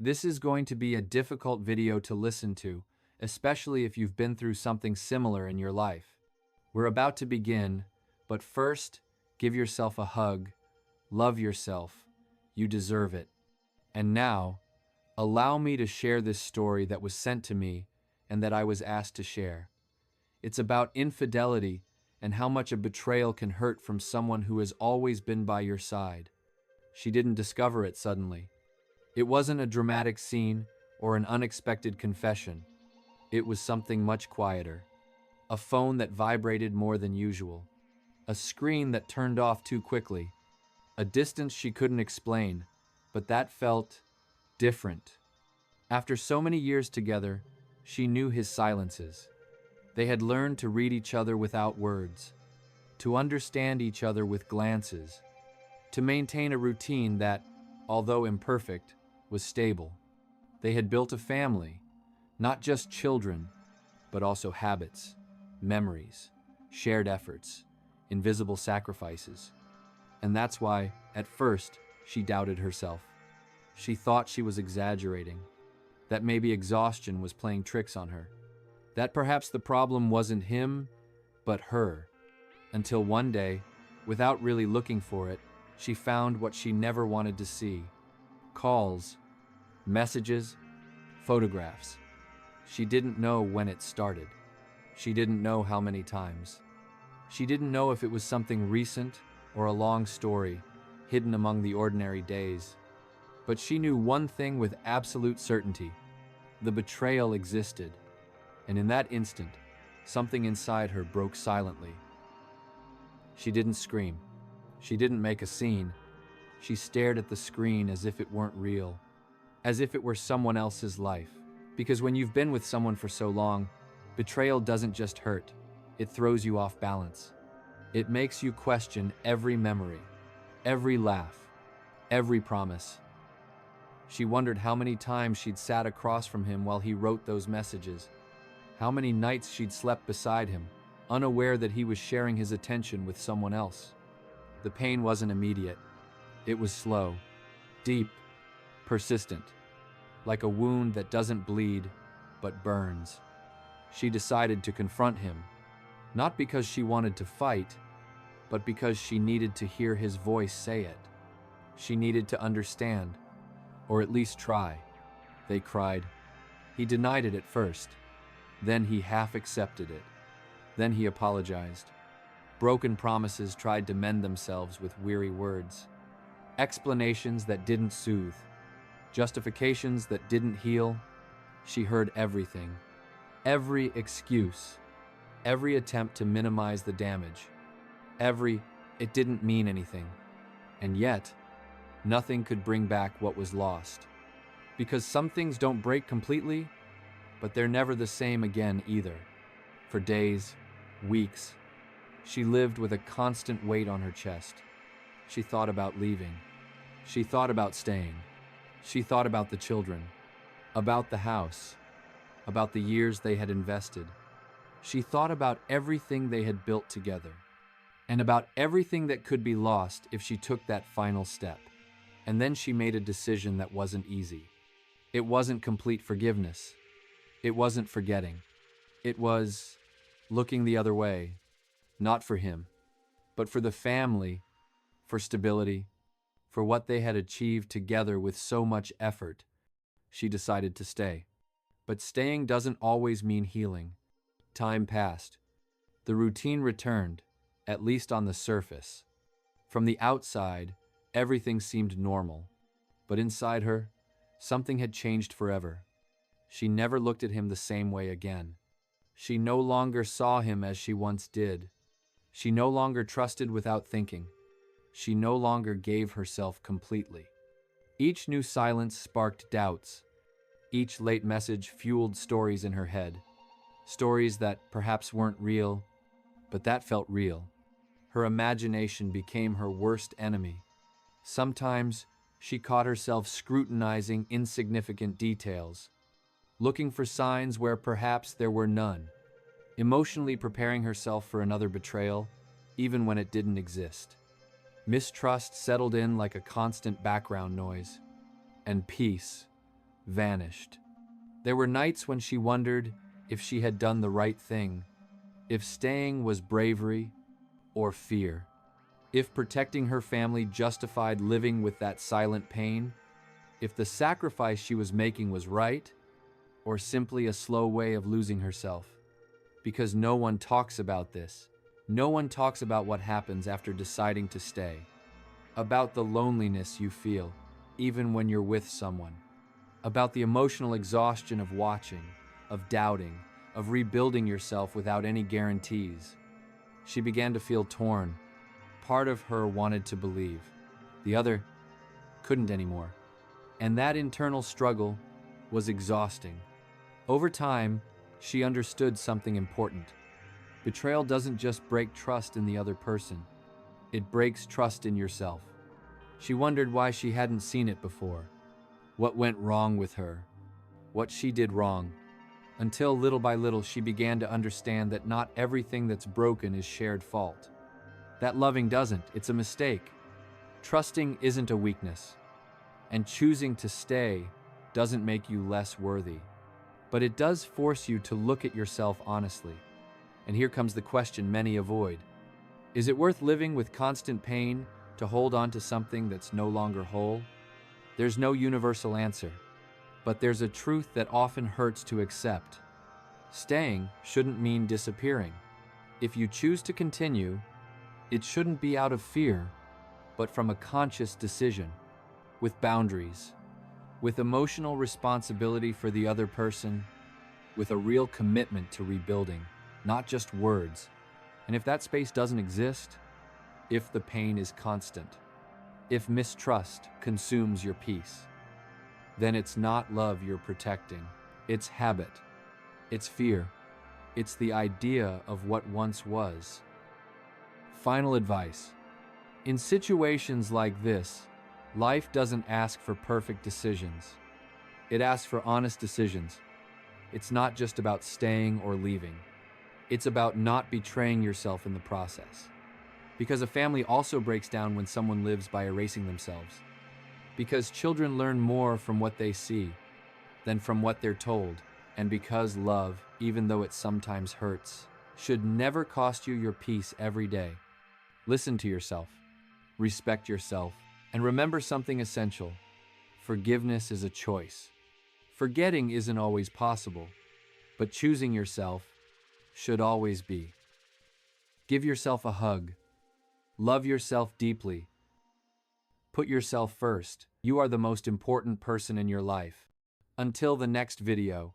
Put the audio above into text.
This is going to be a difficult video to listen to, especially if you've been through something similar in your life. We're about to begin, but first, give yourself a hug, love yourself, you deserve it. And now, allow me to share this story that was sent to me and that I was asked to share. It's about infidelity and how much a betrayal can hurt from someone who has always been by your side. She didn't discover it suddenly. It wasn't a dramatic scene or an unexpected confession. It was something much quieter. A phone that vibrated more than usual. A screen that turned off too quickly. A distance she couldn't explain, but that felt different. After so many years together, she knew his silences. They had learned to read each other without words, to understand each other with glances, to maintain a routine that, although imperfect, was stable. They had built a family, not just children, but also habits, memories, shared efforts, invisible sacrifices. And that's why, at first, she doubted herself. She thought she was exaggerating, that maybe exhaustion was playing tricks on her, that perhaps the problem wasn't him, but her. Until one day, without really looking for it, she found what she never wanted to see. Calls, messages, photographs. She didn't know when it started. She didn't know how many times. She didn't know if it was something recent or a long story, hidden among the ordinary days. But she knew one thing with absolute certainty. The betrayal existed. And in that instant, something inside her broke silently. She didn't scream. She didn't make a scene. She stared at the screen as if it weren't real, as if it were someone else's life. Because when you've been with someone for so long, betrayal doesn't just hurt, it throws you off balance. It makes you question every memory, every laugh, every promise. She wondered how many times she'd sat across from him while he wrote those messages. How many nights she'd slept beside him, unaware that he was sharing his attention with someone else. The pain wasn't immediate. It was slow, deep, persistent, like a wound that doesn't bleed, but burns. She decided to confront him, not because she wanted to fight, but because she needed to hear his voice say it. She needed to understand, or at least try. They cried. He denied it at first. Then he half accepted it. Then he apologized. Broken promises tried to mend themselves with weary words. Explanations that didn't soothe. Justifications that didn't heal. She heard everything. Every excuse. Every attempt to minimize the damage. It didn't mean anything. And yet, nothing could bring back what was lost. Because some things don't break completely, but they're never the same again either. For days, weeks, she lived with a constant weight on her chest. She thought about leaving. She thought about staying. She thought about the children, about the house, about the years they had invested. She thought about everything they had built together, and about everything that could be lost if she took that final step. And then she made a decision that wasn't easy. It wasn't complete forgiveness. It wasn't forgetting. It was looking the other way, not for him, but for the family, for stability, for what they had achieved together with so much effort. She decided to stay. But staying doesn't always mean healing. Time passed. The routine returned, at least on the surface. From the outside, everything seemed normal. But inside her, something had changed forever. She never looked at him the same way again. She no longer saw him as she once did. She no longer trusted without thinking. She no longer gave herself completely. Each new silence sparked doubts. Each late message fueled stories in her head. Stories that perhaps weren't real, but that felt real. Her imagination became her worst enemy. Sometimes she caught herself scrutinizing insignificant details, looking for signs where perhaps there were none, emotionally preparing herself for another betrayal, even when it didn't exist. Mistrust settled in like a constant background noise, and peace, vanished. There were nights when she wondered if she had done the right thing, if staying was bravery or fear, if protecting her family justified living with that silent pain, if the sacrifice she was making was right, or simply a slow way of losing herself. Because no one talks about this. No one talks about what happens after deciding to stay, about the loneliness you feel, even when you're with someone, about the emotional exhaustion of watching, of doubting, of rebuilding yourself without any guarantees. She began to feel torn. Part of her wanted to believe. The other couldn't anymore. And that internal struggle was exhausting. Over time, she understood something important. Betrayal doesn't just break trust in the other person. It breaks trust in yourself. She wondered why she hadn't seen it before. What went wrong with her? What she did wrong? Until little by little she began to understand that not everything that's broken is shared fault. That loving doesn't, it's a mistake. Trusting isn't a weakness. And choosing to stay doesn't make you less worthy. But it does force you to look at yourself honestly. And here comes the question many avoid. Is it worth living with constant pain to hold on to something that's no longer whole? There's no universal answer, but there's a truth that often hurts to accept. Staying shouldn't mean disappearing. If you choose to continue, it shouldn't be out of fear, but from a conscious decision, with boundaries, with emotional responsibility for the other person, with a real commitment to rebuilding, not just words. And if that space doesn't exist, if the pain is constant, if mistrust consumes your peace, then it's not love you're protecting. It's habit. It's fear. It's the idea of what once was. Final advice. In situations like this, life doesn't ask for perfect decisions. It asks for honest decisions. It's not just about staying or leaving. It's about not betraying yourself in the process. Because a family also breaks down when someone lives by erasing themselves. Because children learn more from what they see than from what they're told. And because love, even though it sometimes hurts, should never cost you your peace every day. Listen to yourself, respect yourself, and remember something essential. Forgiveness is a choice. Forgetting isn't always possible, but choosing yourself should always be. Give yourself a hug. Love yourself deeply. Put yourself first. You are the most important person in your life. Until the next video.